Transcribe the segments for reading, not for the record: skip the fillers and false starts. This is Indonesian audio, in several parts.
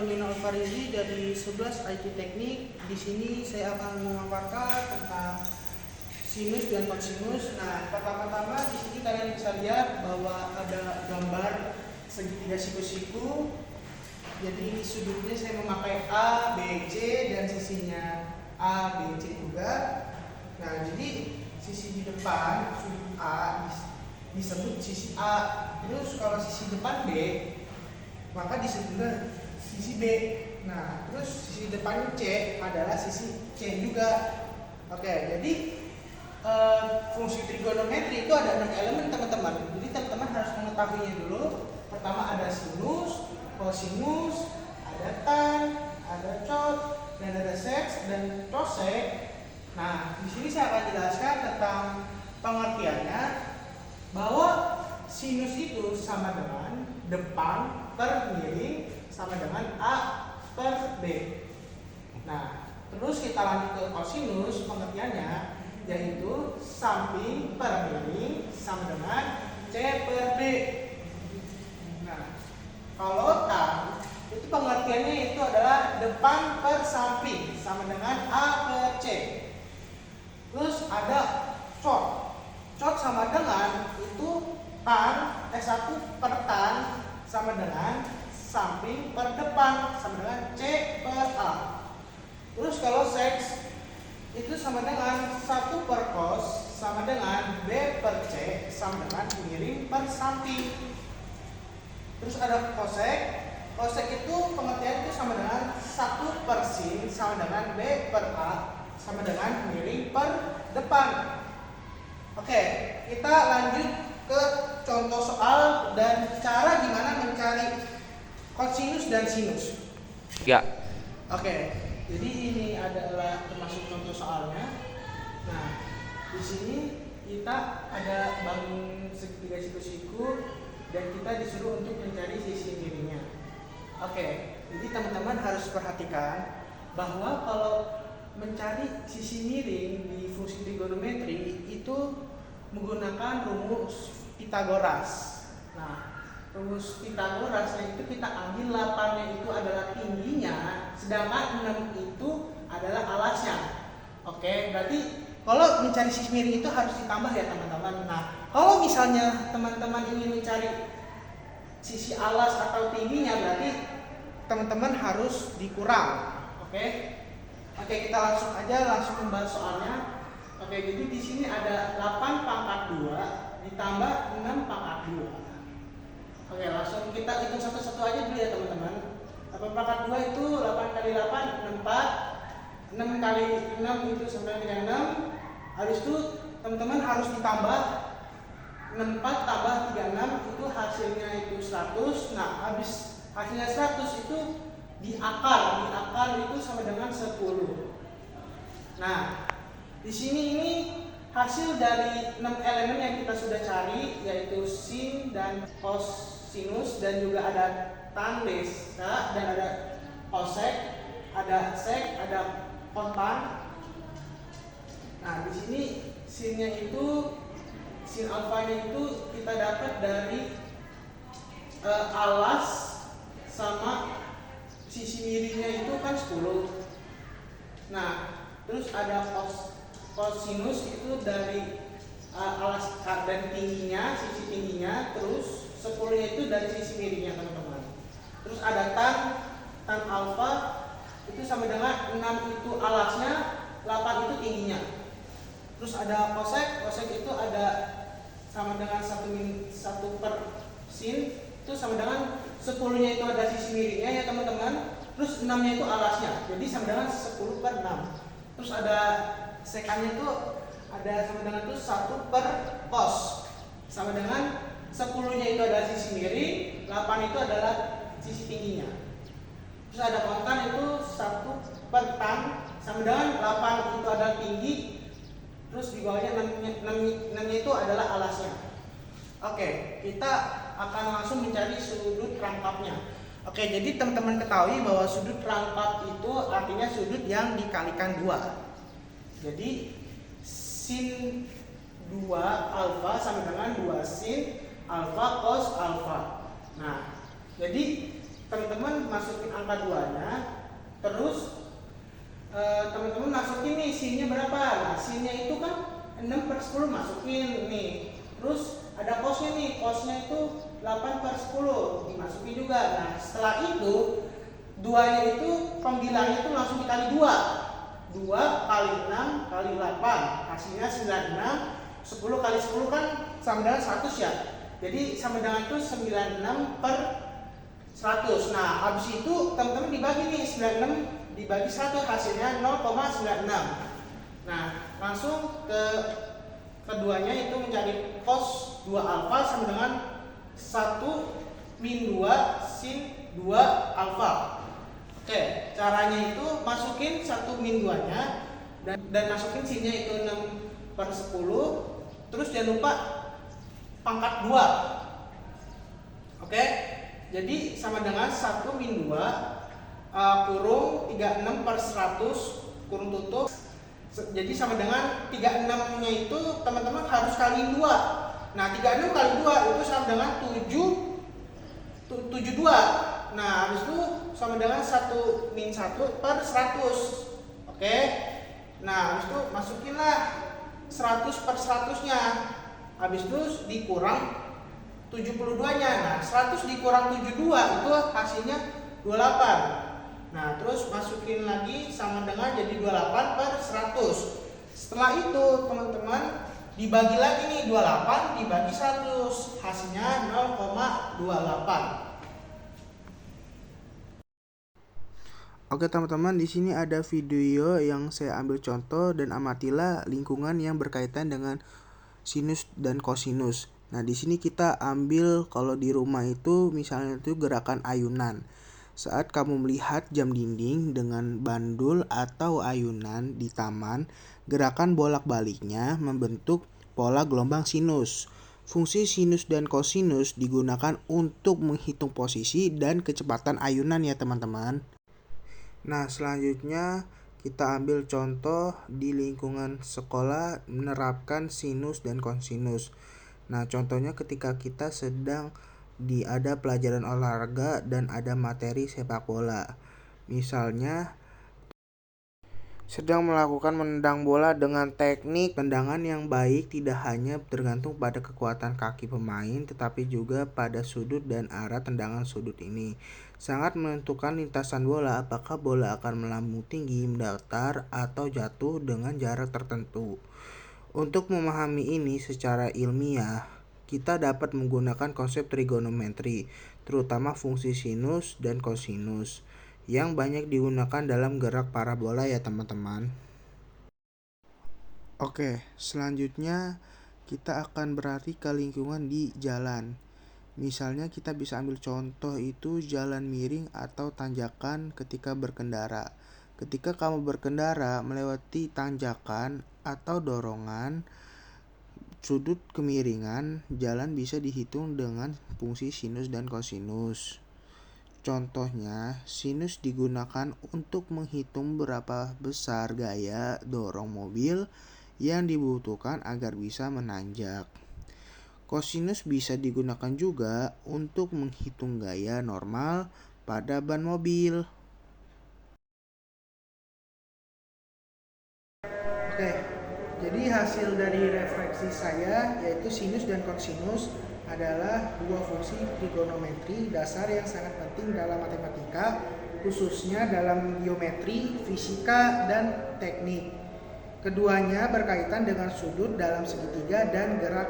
Alumino Alfarizi dari 11 IT Teknik. Di sini saya akan memaparkan tentang sinus dan kosinus. Nah, pertama-tama di sini kalian bisa lihat bahwa ada gambar segitiga siku-siku. Jadi sudutnya saya memakai A, B, C dan sisinya A, B, C juga. Nah, jadi sisi di depan sudut A disebut sisi A. Terus kalau sisi depan B, maka disebutnya sisi B. Nah, terus sisi depan C adalah sisi C juga. Oke, jadi fungsi trigonometri itu ada 6 elemen teman-teman. Jadi teman-teman harus mengetahuinya dulu. Pertama ada sinus, kosinus, ada tan, ada cot, dan ada sek dan cosek. Nah, di sini saya akan jelaskan tentang pengertiannya bahwa sinus itu sama dengan depan per miring sama dengan A per B. Nah, terus kita lanjut ke kosinus, pengertiannya yaitu samping per miring sama dengan C per D. Nah, kalau tan itu pengertiannya itu adalah depan per samping sama dengan A per C. Terus ada cot. Cot sama dengan itu tan, 1 per tan sama dengan samping per depan sama dengan C per A. Terus kalau seks itu sama dengan 1 per cos sama dengan B per C sama dengan miring per samping. Terus ada kosek. Kosek itu pengertian itu sama dengan 1 per sin sama dengan B per A sama dengan miring per depan. Oke, kita lanjut ke contoh soal dan cara gimana mencari kosinus dan sinus. Ya. Oke, jadi ini adalah termasuk contoh soalnya. Nah, di sini kita ada bangun segitiga siku-siku dan kita disuruh untuk mencari sisi miringnya. Oke, jadi teman-teman harus perhatikan bahwa kalau mencari sisi miring di fungsi trigonometri itu menggunakan rumus Pitagoras. Nah, rumus Pitagorasnya itu kita ambil 8-nya itu adalah tingginya, sedangkan 6 itu adalah alasnya. Oke, berarti kalau mencari sisi miring itu harus ditambah ya teman-teman. Nah, kalau misalnya teman-teman ingin mencari sisi alas atau tingginya, berarti teman-teman harus dikurang. Oke. Oke, kita langsung membahas soalnya. Oke, jadi di sini ada 8 pangkat 2 ditambah 6 pangkat 2. Oke, langsung kita hitung satu-satu aja dulu ya teman-teman. 8 pangkat 2 itu 8 kali 8 64. 6 kali 6 itu sampai dengan 6. Habis itu teman-teman harus ditambah 64 tambah 36 itu hasilnya itu 100. Nah, habis hasilnya 100 itu diakar itu sama dengan 10. Nah, di sini ini hasil dari 6 elemen yang kita sudah cari yaitu sin dan kosinus dan juga ada tan, desa dan ada kosek, ada sek, ada kotan. Nah, di sini sinnya itu sin alfanya itu kita dapat dari alas sama sisi miringnya itu kan 10. Nah, terus ada kosinus itu dari alas dan tingginya, sisi tingginya, terus 10-nya itu dari sisi miringnya teman-teman. Terus ada tan alfa itu sama dengan 6 itu alasnya, 8 itu tingginya. Terus ada kosek itu ada sama dengan 1 per sin itu sama dengan 10-nya itu ada sisi miringnya ya teman-teman. Terus 6-nya itu alasnya, jadi sama dengan 10 per 6. Terus ada sekannya itu ada sama dengan itu 1 per cos sama dengan 10-nya itu ada sisi miring, 8 itu adalah sisi tingginya. Terus ada kontan itu 1 per tan sama dengan 8 itu adalah tinggi. Terus di bawahnya 6-nya itu adalah alasnya. Oke, kita akan langsung mencari sudut rangkapnya. Oke, jadi teman-teman ketahui bahwa sudut rangkap itu artinya sudut yang dikalikan 2. Jadi sin 2 alfa sama dengan 2 sin alfa cos alfa. Nah, jadi teman-teman masukin angka 2-nya, terus teman-teman masukin nih sin-nya berapa. Nah, sin-nya itu kan 6/10 masukin nih. Terus ada cos-nya nih, cos-nya itu 8/10 dimasukin juga. Nah, setelah itu 2-nya itu pembilangnya itu langsung dikali 2. 2 kali 6 kali 8 hasilnya 96. 10 kali 10 kan sama dengan 100 ya. Jadi sama dengan itu 96/100. Nah, habis itu teman-teman dibagi nih, 96 dibagi 1 hasilnya 0,96. Nah, langsung ke keduanya itu mencari cos 2 alfa sama dengan 1 min 2 sin 2 alfa. Oke, caranya itu masukin 1 min 2-nya dan masukin sin-nya itu 6/10. Terus jangan lupa pangkat 2. Oke, jadi sama dengan 1 min 2 kurung 36/100 kurung tutup. Jadi sama dengan 36-nya itu teman-teman harus kaliin 2. Nah, 36 kali 2 itu sama dengan 72. Nah, habis itu sama dengan 1 min 1/100. Oke. Nah, habis itu masukinlah 100/100-nya. Habis itu dikurang 72-nya. Nah, 100 dikurang 72 itu hasilnya 28. Nah, terus masukin lagi sama dengan jadi 28/100. Setelah itu teman-teman dibagi lagi nih, 28 dibagi 100 hasilnya 0,28. Oke teman-teman, di sini ada video yang saya ambil contoh dan amatilah lingkungan yang berkaitan dengan sinus dan kosinus. Nah, di sini kita ambil kalau di rumah itu misalnya itu gerakan ayunan. Saat kamu melihat jam dinding dengan bandul atau ayunan di taman, gerakan bolak-baliknya membentuk pola gelombang sinus. Fungsi sinus dan kosinus digunakan untuk menghitung posisi dan kecepatan ayunan ya teman-teman. Nah, selanjutnya kita ambil contoh di lingkungan sekolah menerapkan sinus dan kosinus. Nah, contohnya ketika kita sedang ada pelajaran olahraga dan ada materi sepak bola. Misalnya sedang melakukan menendang bola dengan teknik tendangan yang baik tidak hanya tergantung pada kekuatan kaki pemain tetapi juga pada sudut dan arah tendangan sudut ini. Sangat menentukan lintasan bola apakah bola akan melambung tinggi, mendatar, atau jatuh dengan jarak tertentu. Untuk memahami ini secara ilmiah, kita dapat menggunakan konsep trigonometri, terutama fungsi sinus dan kosinus yang banyak digunakan dalam gerak parabola ya teman-teman. Oke, selanjutnya kita akan beralih ke lingkungan di jalan. Misalnya kita bisa ambil contoh itu jalan miring atau tanjakan ketika berkendara. Ketika kamu berkendara melewati tanjakan atau dorongan sudut kemiringan, jalan bisa dihitung dengan fungsi sinus dan kosinus. Contohnya, sinus digunakan untuk menghitung berapa besar gaya dorong mobil yang dibutuhkan agar bisa menanjak. Kosinus bisa digunakan juga untuk menghitung gaya normal pada ban mobil. Oke, jadi hasil dari refleksi saya yaitu sinus dan kosinus adalah dua fungsi trigonometri dasar yang sangat penting dalam matematika, khususnya dalam geometri, fisika, dan teknik. Keduanya berkaitan dengan sudut dalam segitiga dan gerak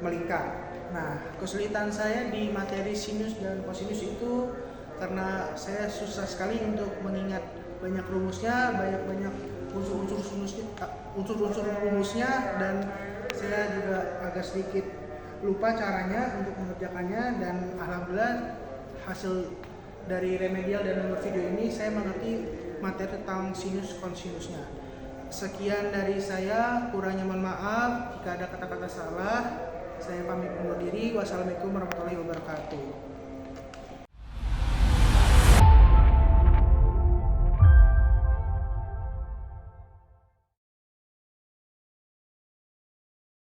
melingkar. Nah, kesulitan saya di materi sinus dan kosinus itu karena saya susah sekali untuk mengingat banyak rumusnya, banyak unsur-unsur rumusnya, dan saya juga agak sedikit lupa caranya untuk mengerjakannya. Dan alhamdulillah hasil dari remedial dan nomor video ini saya mengerti materi tentang sinus kosinusnya. Sekian dari saya, kurangnya mohon maaf jika ada kata-kata salah. Saya pamit undur diri. Wassalamualaikum warahmatullahi wabarakatuh.